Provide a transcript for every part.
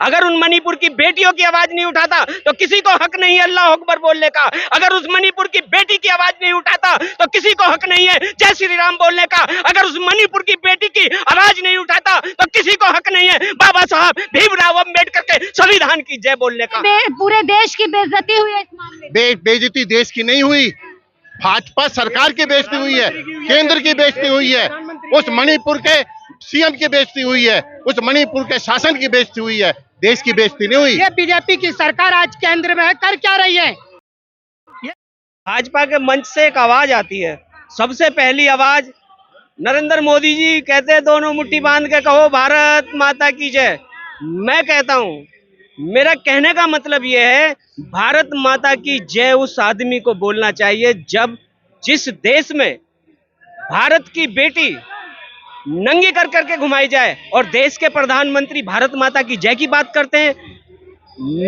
अगर उन मणिपुर की बेटियों की आवाज नहीं उठाता तो किसी को हक नहीं है अल्लाह अकबर बोलने का। अगर उस मणिपुर की बेटी की आवाज नहीं उठाता तो किसी को हक नहीं है जय श्री राम बोलने का। अगर उस मणिपुर की बेटी की आवाज नहीं उठाता तो किसी को हक नहीं है बाबा साहब भीमराव अम्बेडकर के संविधान की जय बोलने का। पूरे देश की बेइज्जती हुई है इस मामले में। बेइज्जती देश की नहीं हुई, भाजपा सरकार की बेइज्जती हुई है, केंद्र की बेइज्जती हुई है, उस मणिपुर के सीएम की बेइज्जती हुई है, उस मणिपुर के शासन की बेइज्जती हुई है, देश की बेइज्जती नहीं हुई। ये बीजेपी की सरकार आज केंद्र में है, कर क्या रही है? भाजपा के मंच से एक आवाज आती है, सबसे पहली आवाज नरेंद्र मोदी जी कहते हैं दोनों मुट्ठी बांध के कहो भारत माता की जय। मैं कहता हूं, मेरा कहने का मतलब यह है भारत माता की जय उस आदमी को बोलना चाहिए जब जिस देश में भारत की बेटी नंगी कर करके घुमाई जाए और देश के प्रधानमंत्री भारत माता की जय की बात करते हैं।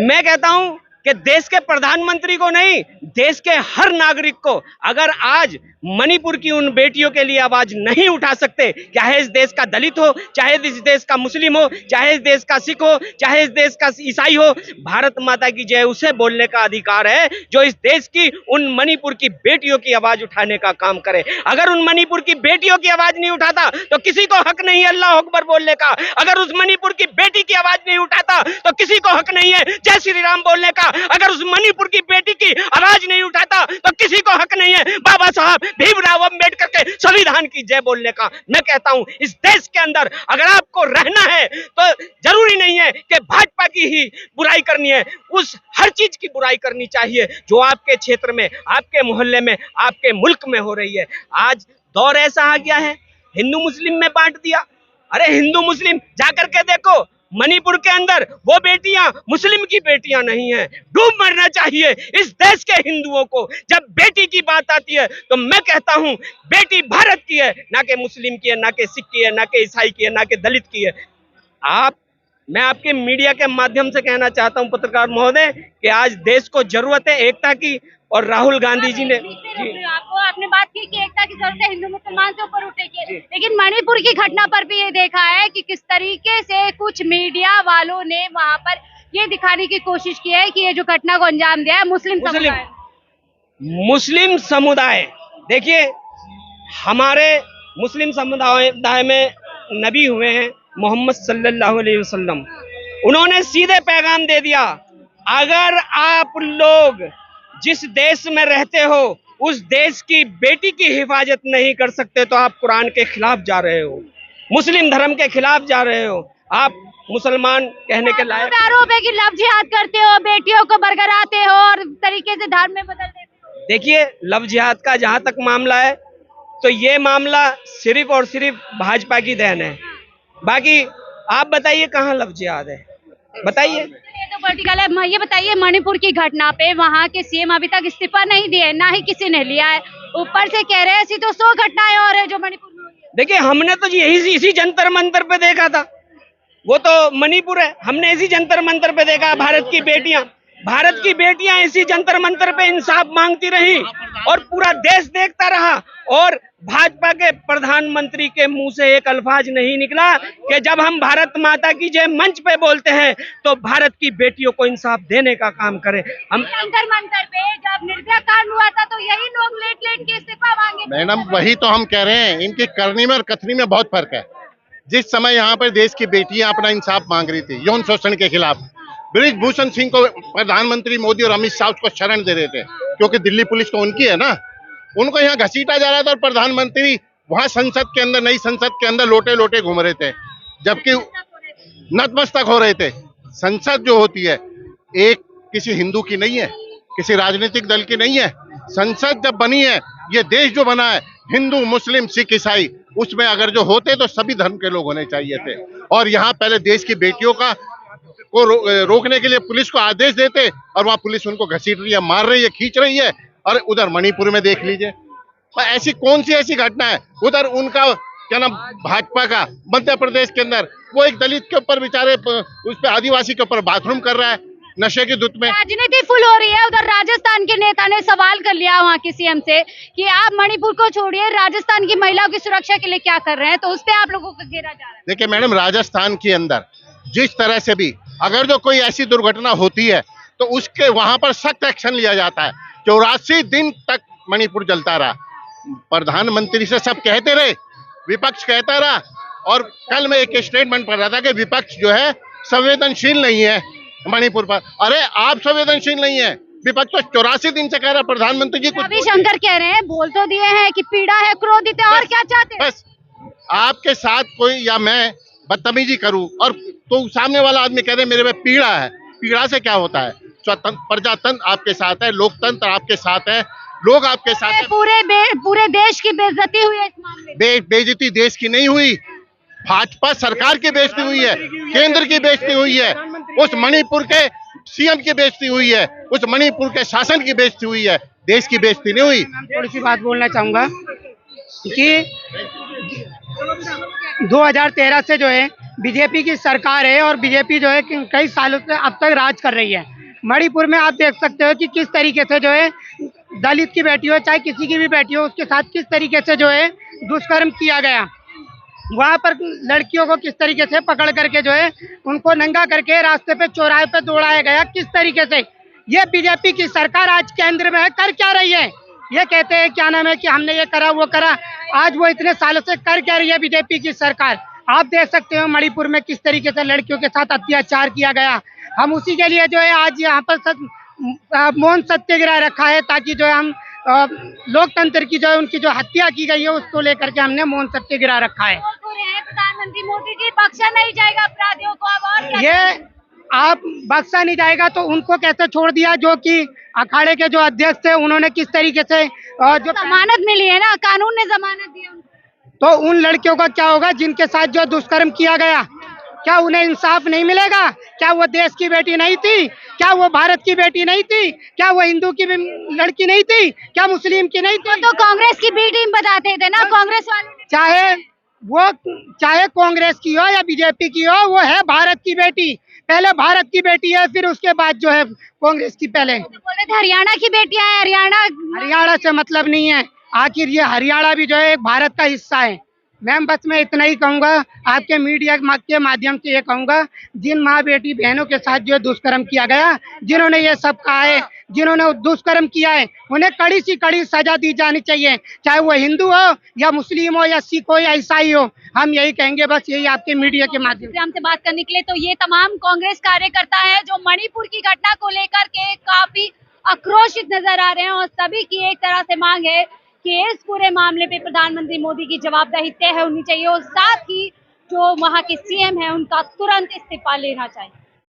मैं कहता हूं कि देश के प्रधानमंत्री को नहीं, देश के हर नागरिक को अगर आज मणिपुर की उन बेटियों के लिए आवाज नहीं उठा सकते, चाहे इस देश का दलित हो, चाहे इस देश का मुस्लिम हो, चाहे इस देश का सिख हो, चाहे इस देश का ईसाई हो, भारत माता की जय उसे बोलने का अधिकार है जो इस देश की उन मणिपुर की बेटियों की आवाज उठाने का काम करे। अगर उन मणिपुर की बेटियों की आवाज नहीं उठाता तो किसी को हक नहीं है अल्लाह अकबर बोलने का। अगर उस मणिपुर की बेटी की आवाज नहीं उठाता तो किसी को हक नहीं है जय श्री राम बोलने का। अगर उस मणिपुर की बेटी की आवाज नहीं उठाता तो किसी को हक नहीं है बाबा साहब भीमराव अम्बेडकर के संविधान की जय बोलने का। मैं कहता हूं इस देश के अंदर अगर आपको रहना है तो जरूरी नहीं है कि भाजपा की ही बुराई करनी है, उस हर चीज की बुराई करनी चाहिए जो आपके क्षेत्र में, आपके मोहल्ले में, आपके मुल्क में हो रही है। आज दौर ऐसा आ गया है हिंदू मुस्लिम में बांट दिया। अरे हिंदू मुस्लिम जाकर के देखो, मणिपुर के अंदर वो बेटियां मुस्लिम की बेटियां नहीं है। डूब मरना चाहिए इस देश के हिंदुओं को। जब बेटी की बात आती है तो मैं कहता हूं बेटी भारत की है, ना कि मुस्लिम की है, ना कि सिख की है, ना कि ईसाई की है, ना कि दलित की है। मैं आपके मीडिया के माध्यम से कहना चाहता हूं पत्रकार महोदय कि आज देश को जरूरत है एकता की, और राहुल गांधी जी ने आपने बात की कि एकता की जरूरत है, हिंदू मुसलमान से ऊपर उठेगी, लेकिन मणिपुर की घटना पर भी ये देखा है कि किस तरीके से कुछ मीडिया वालों ने वहां पर ये दिखाने की कोशिश की है कि ये जो घटना को अंजाम दिया है मुस्लिम समुदाय। देखिए हमारे मुस्लिम समुदाय में नबी हुए हैं मोहम्मद सल्लल्लाहु अलैहि वसल्लम, उन्होंने सीधे पैगाम दे दिया अगर आप लोग जिस देश में रहते हो उस देश की बेटी की हिफाजत नहीं कर सकते तो आप कुरान के खिलाफ जा रहे हो, मुस्लिम धर्म के खिलाफ जा रहे हो, आप मुसलमान कहने के लायक। आरोप है कि लव जिहाद करते हो, बेटियों को बरगराते हो और तरीके से धर्म में बदल देते हो। देखिए लव जिहाद का जहां तक मामला है तो ये मामला सिर्फ और सिर्फ भाजपा की देन है। बाकी आप बताइए कहाँ लव जिहाद है, बताइए। तो पॉलिटिकल है। ये बताइए मणिपुर की घटना पे वहाँ के सीएम अभी तक इस्तीफा नहीं दिए, ना ही किसी ने लिया है, ऊपर से कह रहे हैं ऐसी तो 100 घटनाएं और है जो मणिपुर में हुई है। देखिए हमने तो इसी जंतर मंतर पे देखा था, वो तो मणिपुर है, हमने इसी जंतर मंतर पे देखा भारत की बेटियां इसी जंतर मंतर पे इंसाफ मांगती रही और पूरा देश देखता रहा, और भाजपा के प्रधानमंत्री के मुंह से एक अल्फाज नहीं निकला कि जब हम भारत माता की जय मंच पे बोलते हैं तो भारत की बेटियों को इंसाफ देने का काम करें। हम जंतर मंतर पे जब निर्भया कांड हुआ था तो यही लोग लेट के इस्तीफा मांगे। मैडम वही तो हम कह रहे हैं, इनकी करनी में और कथनी में बहुत फर्क है। जिस समय यहाँ पर देश की बेटियां अपना इंसाफ मांग रही थी यौन शोषण के खिलाफ, बृजभूषण सिंह को प्रधानमंत्री मोदी और अमित शाह उसको शरण दे रहे थे क्योंकि दिल्ली पुलिस तो उनकी है ना, उनको यहाँ घसीटा जा रहा था और प्रधानमंत्री वहां संसद के अंदर, नई संसद के अंदर लोटे लोटे घूम रहे थे, जबकि नतमस्तक हो रहे थे। संसद जो होती है एक किसी हिंदू की नहीं है, किसी राजनीतिक दल की नहीं है। संसद जब बनी है, ये देश जो बना है हिंदू मुस्लिम सिख ईसाई, उसमें अगर जो होते तो सभी धर्म के लोग होने चाहिए थे। और यहाँ पहले देश की बेटियों को रोकने के लिए पुलिस को आदेश देते और वहां पुलिस उनको घसीट रही है, मार रही है, खींच रही है। और उधर मणिपुर में देख लीजिए, ऐसी कौन सी ऐसी घटना है, उधर उनका क्या नाम भाजपा का मध्य प्रदेश के अंदर वो एक दलित के ऊपर बेचारे उस पे आदिवासी के ऊपर बाथरूम कर रहा है नशे की धुत में। राजनीति फुल हो रही है। उधर राजस्थान के नेता ने सवाल कर लिया वहाँ के सीएम से कि आप मणिपुर को छोड़िए, राजस्थान की महिलाओं की सुरक्षा के लिए क्या कर रहे हैं, तो उस पे आप लोगों को घेरा जा रहा है। देखिए मैडम, राजस्थान के अंदर जिस तरह से भी अगर जो कोई ऐसी दुर्घटना होती है तो उसके वहां पर सख्त एक्शन लिया जाता है। 84 दिन तक मणिपुर जलता रहा, प्रधानमंत्री से सब कहते रहे, विपक्ष कहता रहा, और कल मैं एक स्टेटमेंट पढ़ रहा था कि विपक्ष जो है संवेदनशील नहीं है मणिपुर पर। अरे आप संवेदनशील नहीं है, विपक्ष तो 84 दिन से कह रहा प्रधानमंत्री जी कुछ रविशंकर कह रहे हैं, बोल तो दिए हैं कि पीड़ा है, क्रोधित है, और क्या चाहते हैं? बस आपके साथ कोई या मैं बदतमीजी करूं और तो सामने वाला आदमी कह दे मेरे में पीड़ा है, पीड़ा से क्या होता है? स्वतंत्र प्रजातंत्र आपके साथ है, लोकतंत्र आपके साथ है, लोग आपके साथ है। पूरे देश की बेइज्जती हुई है इस मामले में। बेइज्जती देश की नहीं हुई, भाजपा सरकार की बेइज्जती हुई है, केंद्र की बेइज्जती हुई है, उस मणिपुर के सीएम की बेइज्जती हुई है, उस मणिपुर के शासन की बेइज्जती हुई है, देश की बेइज्जती नहीं हुई। थोड़ी सी बात बोलना चाहूंगा कि 2013 से जो है बीजेपी की सरकार है और बीजेपी जो है कई सालों से अब तक राज कर रही है। मणिपुर में आप देख सकते हो कि किस तरीके से जो है दलित की बेटी हो चाहे किसी की भी बेटी हो, उसके साथ किस तरीके से जो है दुष्कर्म किया गया। वहां पर लड़कियों को किस तरीके से पकड़ करके जो है उनको नंगा करके रास्ते पे चौराहे पे दौड़ाया गया। किस तरीके से ये बीजेपी की सरकार आज केंद्र में है, कर क्या रही है? ये कहते हैं क्या नाम है कि हमने ये करा वो करा, आज वो इतने सालों से कर क्या रही है बीजेपी की सरकार? आप देख सकते हो मणिपुर में किस तरीके से लड़कियों के साथ अत्याचार किया गया। हम उसी के लिए जो है आज यहाँ पर मौन सत्याग्रह रखा है, ताकि जो है हम लोकतंत्र की जो है उनकी जो हत्या की गई है उसको लेकर के हमने मौन सत्याग्रह रखा है। प्रधानमंत्री मोदी जी बख्शा नहीं जाएगा अपराधियों को, अब और क्या ये आप बख्शा नहीं जाएगा तो उनको कैसे छोड़ दिया? जो कि अखाड़े के जो अध्यक्ष थे उन्होंने किस तरीके से जो जमानत मिली है ना, कानून ने जमानत दी उनको। तो उन लड़कियों का क्या होगा जिनके साथ जो दुष्कर्म किया गया? क्या उन्हें इंसाफ नहीं मिलेगा? क्या वो देश की बेटी नहीं थी? क्या वो भारत की बेटी नहीं थी? क्या वो हिंदू की लड़की नहीं थी? क्या मुस्लिम की नहीं थी? तो कांग्रेस की बी टीम बताते थे ना, कांग्रेस वाले चाहे कांग्रेस की हो या बीजेपी की हो, वो है भारत की बेटी। पहले भारत की बेटी है, फिर उसके बाद जो है कांग्रेस की। पहले तो बोले थे हरियाणा की बेटियां हैं, हरियाणा से मतलब नहीं है, आखिर ये हरियाणा भी जो है एक भारत का हिस्सा है। मैम बस मैं इतना ही कहूंगा, आपके मीडिया के माध्यम से ये कहूंगा, जिन माँ बेटी बहनों के साथ जो दुष्कर्म किया गया, जिन्होंने ये सब कहा है, जिन्होंने दुष्कर्म किया है, उन्हें कड़ी सी कड़ी सजा दी जानी चाहिए, चाहे वो हिंदू हो या मुस्लिम हो या सिख हो या ईसाई हो। हम यही कहेंगे, बस यही आपके मीडिया के माध्यम से हमसे बात करने के लिए। तो ये तमाम कांग्रेस कार्यकर्ता है जो मणिपुर की घटना को लेकर के काफी आक्रोशित नजर आ रहे हैं, और सभी की एक तरह से मांग है कि इस पूरे मामले पे प्रधानमंत्री मोदी की जवाबदेही तय होनी चाहिए, और साथ ही जो वहां के सीएम है उनका तुरंत इस्तीफा लेना चाहिए।